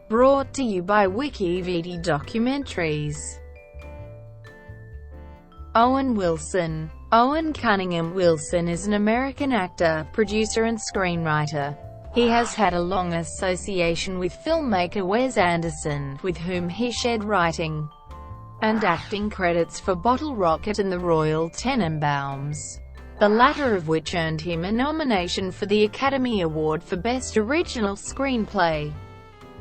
Brought to you by WikiVD Documentaries. Owen Wilson. Owen Cunningham Wilson is an American actor, producer and screenwriter. He has had a long association with filmmaker Wes Anderson, with whom he shared writing and acting credits for Bottle Rocket and the Royal Tenenbaums, the latter of which earned him a nomination for the Academy Award for Best Original Screenplay.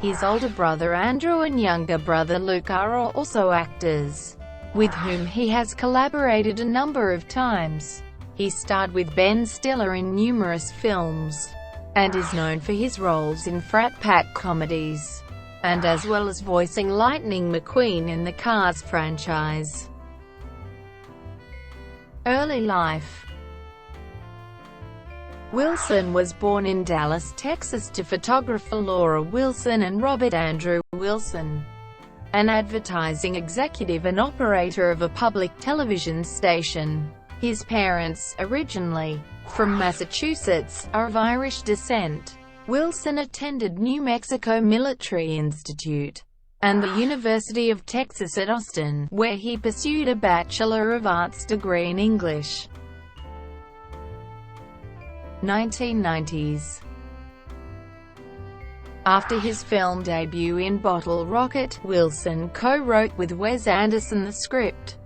His older brother Andrew and younger brother Luke are also actors, with whom he has collaborated a number of times. He starred with Ben Stiller in numerous films, and is known for his roles in Frat Pack comedies, and as well as voicing Lightning McQueen in the Cars franchise. Early life. Wilson was born in Dallas, Texas to photographer Laura Wilson and Robert Andrew Wilson, an advertising executive and operator of a public television station. His parents, originally from Massachusetts, are of Irish descent. Wilson attended New Mexico Military Institute and the University of Texas at Austin, where he pursued a Bachelor of Arts degree in English. 1990s. After his film debut in Bottle Rocket, Wilson co-wrote with Wes Anderson the script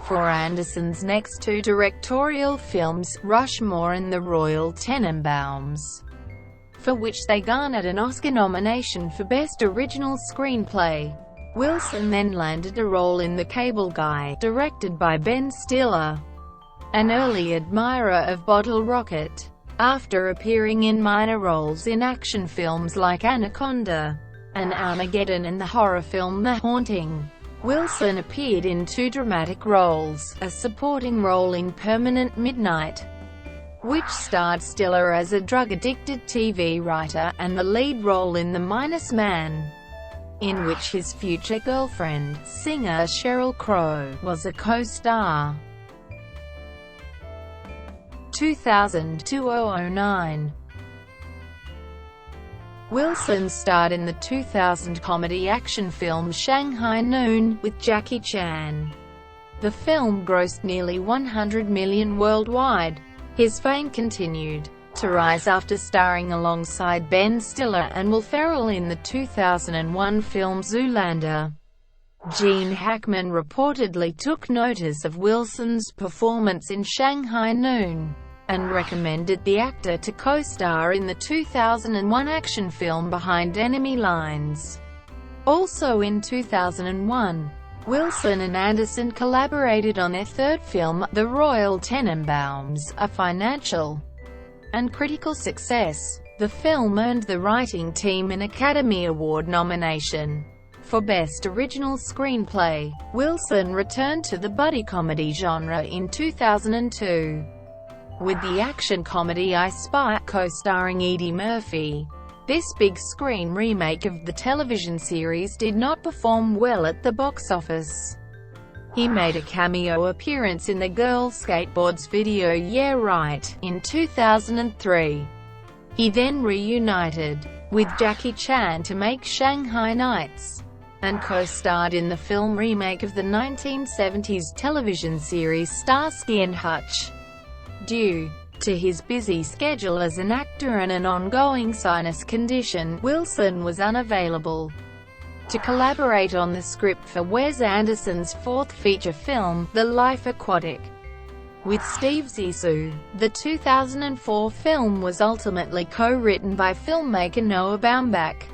for Anderson's next two directorial films, Rushmore and The Royal Tenenbaums, for which they garnered an Oscar nomination for Best Original Screenplay. Wilson then landed a role in The Cable Guy, directed by Ben Stiller, an early admirer of Bottle Rocket. After appearing in minor roles in action films like Anaconda and Armageddon and the horror film The Haunting, Wilson appeared in two dramatic roles, a supporting role in Permanent Midnight, which starred Stiller as a drug-addicted TV writer, and the lead role in The Minus Man, in which his future girlfriend, singer Sheryl Crow, was a co-star. 2000–2009. Wilson starred in the 2000 comedy action film Shanghai Noon, with Jackie Chan. The film grossed nearly $100 million worldwide. His fame continued to rise after starring alongside Ben Stiller and Will Ferrell in the 2001 film Zoolander. Gene Hackman reportedly took notice of Wilson's performance in Shanghai Noon and recommended the actor to co-star in the 2001 action film Behind Enemy Lines. Also in 2001, Wilson and Anderson collaborated on their third film, The Royal Tenenbaums, a financial and critical success. The film earned the writing team an Academy Award nomination for Best Original Screenplay. Wilson returned to the buddy comedy genre in 2002 with the action comedy I Spy, co-starring Eddie Murphy. This big-screen remake of the television series did not perform well at the box office. He made a cameo appearance in the Girl Skateboards video Yeah Right, in 2003. He then reunited with Jackie Chan to make Shanghai Nights, and co-starred in the film remake of the 1970s television series Starsky and Hutch. Due to his busy schedule as an actor and an ongoing sinus condition, Wilson was unavailable to collaborate on the script for Wes Anderson's fourth feature film, The Life Aquatic, with Steve Zissou. The 2004 film was ultimately co-written by filmmaker Noah Baumbach.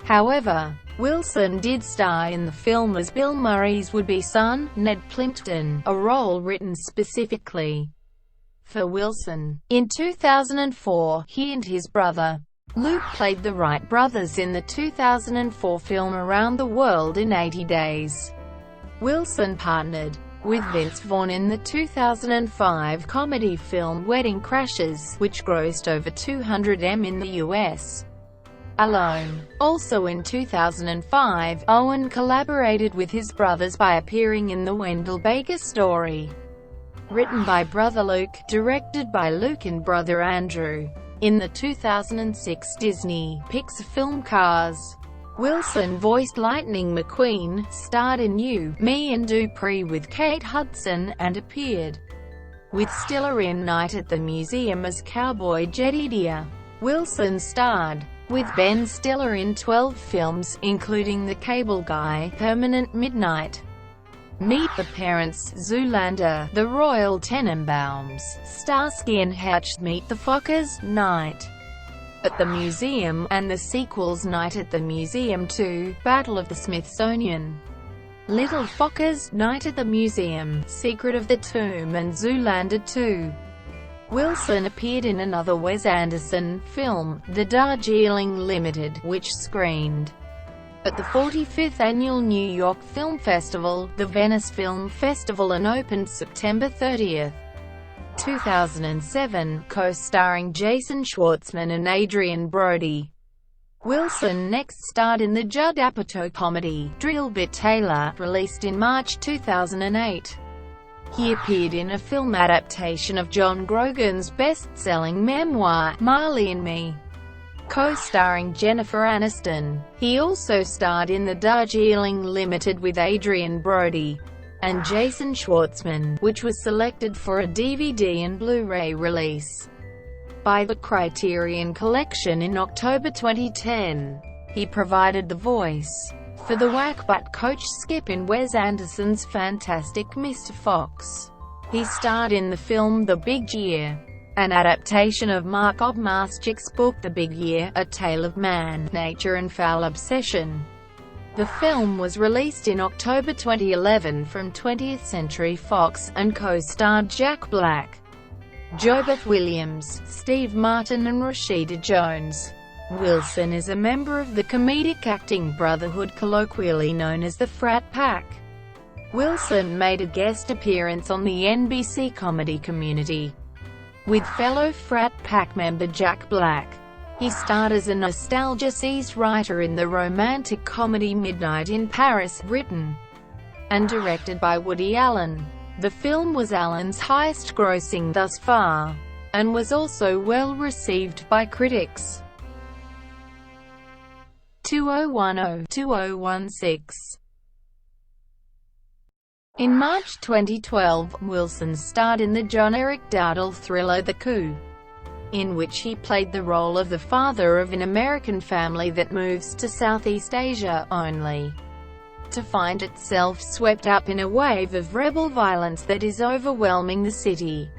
However, Wilson did star in the film as Bill Murray's would-be son, Ned Plimpton, a role written specifically for Wilson. In 2004, he and his brother, Luke, played the Wright brothers in the 2004 film Around the World in 80 Days. Wilson partnered with Vince Vaughn in the 2005 comedy film Wedding Crashers, which grossed over $200 million in the US alone. Also in 2005, Owen collaborated with his brothers by appearing in The Wendell Baker Story, written by brother Luke, directed by Luke and brother Andrew, in the 2006 Disney Pixar film Cars. Wilson voiced Lightning McQueen, starred in You, Me and Dupree with Kate Hudson, and appeared with Stiller in Night at the Museum as Cowboy Jedediah. Wilson starred with Ben Stiller in 12 films, including The Cable Guy, Permanent Midnight, Meet the Parents, Zoolander, The Royal Tenenbaums, Starsky and Hutch, Meet the Fockers, Night at the Museum, and the sequels Night at the Museum 2, Battle of the Smithsonian, Little Fockers, Night at the Museum, Secret of the Tomb, and Zoolander 2. Wilson appeared in another Wes Anderson film, The Darjeeling Limited, which screened at the 45th Annual New York Film Festival, the Venice Film Festival, and opened September 30, 2007, co-starring Jason Schwartzman and Adrian Brody. Wilson next starred in the Judd Apatow comedy, Drillbit Taylor, released in March 2008. He appeared in a film adaptation of John Grogan's best-selling memoir, Marley and Me, co-starring Jennifer Aniston. He also starred in The Darjeeling Limited with Adrian Brody and Jason Schwartzman, which was selected for a DVD and Blu-ray release by the Criterion Collection in October 2010. He provided the voice for the whack-butt coach Skip in Wes Anderson's Fantastic Mr. Fox. He starred in the film The Big Year, an adaptation of Mark Obmaschik's book The Big Year, A Tale of Man, Nature and Foul Obsession. The film was released in October 2011 from 20th Century Fox, and co-starred Jack Black, Jobeth Williams, Steve Martin and Rashida Jones. Wilson is a member of the comedic acting brotherhood colloquially known as the Frat Pack. Wilson made a guest appearance on the NBC comedy Community with fellow Frat Pack member Jack Black. He starred as a nostalgia-seized writer in the romantic comedy Midnight in Paris, written and directed by Woody Allen. The film was Allen's highest-grossing thus far, and was also well received by critics. 2010-2016. In March 2012, Wilson starred in the John Eric Dowdle thriller The Coup, in which he played the role of the father of an American family that moves to Southeast Asia, only to find itself swept up in a wave of rebel violence that is overwhelming the city.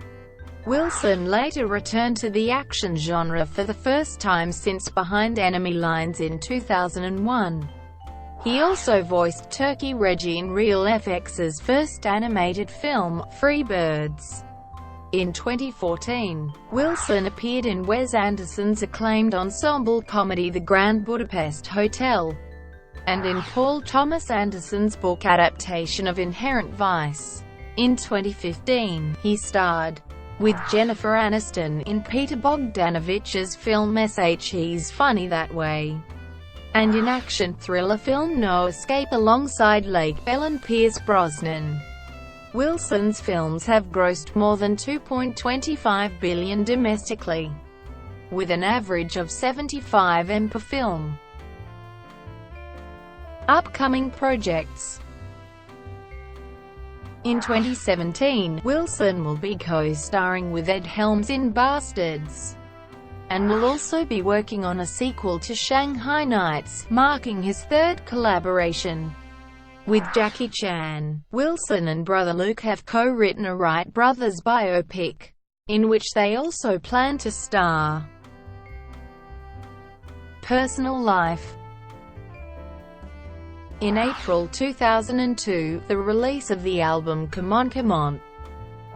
Wilson later returned to the action genre for the first time since Behind Enemy Lines in 2001. He also voiced Turkey Reggie in Real FX's first animated film, Free Birds. In 2014, Wilson appeared in Wes Anderson's acclaimed ensemble comedy The Grand Budapest Hotel, and in Paul Thomas Anderson's book adaptation of Inherent Vice. In 2015, he starred with Jennifer Aniston in Peter Bogdanovich's film She's Funny That Way, and in action thriller film No Escape alongside Lake Bell and Pierce Brosnan. Wilson's films have grossed more than $2.25 billion domestically, with an average of 75 M per film. Upcoming projects. In 2017, Wilson will be co-starring with Ed Helms in Bastards, and will also be working on a sequel to Shanghai Nights, marking his third collaboration with Jackie Chan. Wilson and brother Luke have co-written a Wright brothers biopic, in which they also plan to star. Personal life. In April 2002, the release of the album Come On Come On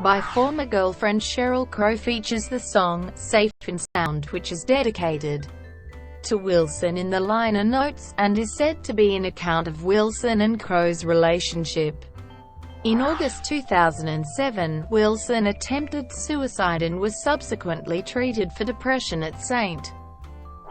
by former girlfriend Sheryl Crow features the song Safe and Sound, which is dedicated to Wilson in the liner notes, and is said to be an account of Wilson and Crow's relationship. In August 2007, Wilson attempted suicide and was subsequently treated for depression at St.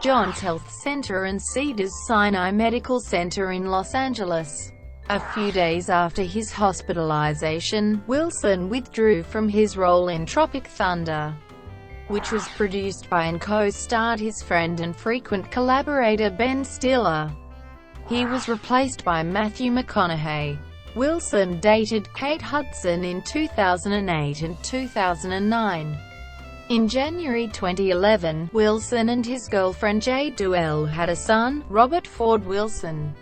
John's Health Center and Cedars-Sinai Medical Center in Los Angeles. A few days after his hospitalization, Wilson withdrew from his role in Tropic Thunder, which was produced by and co-starred his friend and frequent collaborator Ben Stiller. He was replaced by Matthew McConaughey. Wilson dated Kate Hudson in 2008 and 2009. In January 2011, Wilson and his girlfriend Jay Duell had a son, Robert Ford Wilson.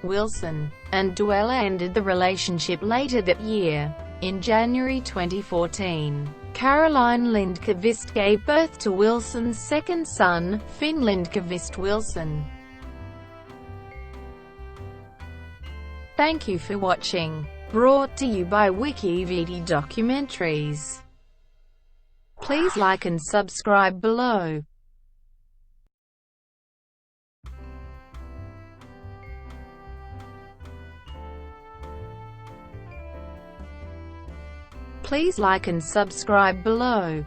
Wilson and Duell ended the relationship later that year. In January 2014, Caroline Lindqvist gave birth to Wilson's second son, Finn Lindqvist Wilson. Thank you for watching. Brought to you by WikiVidi Documentaries. Please like and subscribe below. Please like and subscribe below.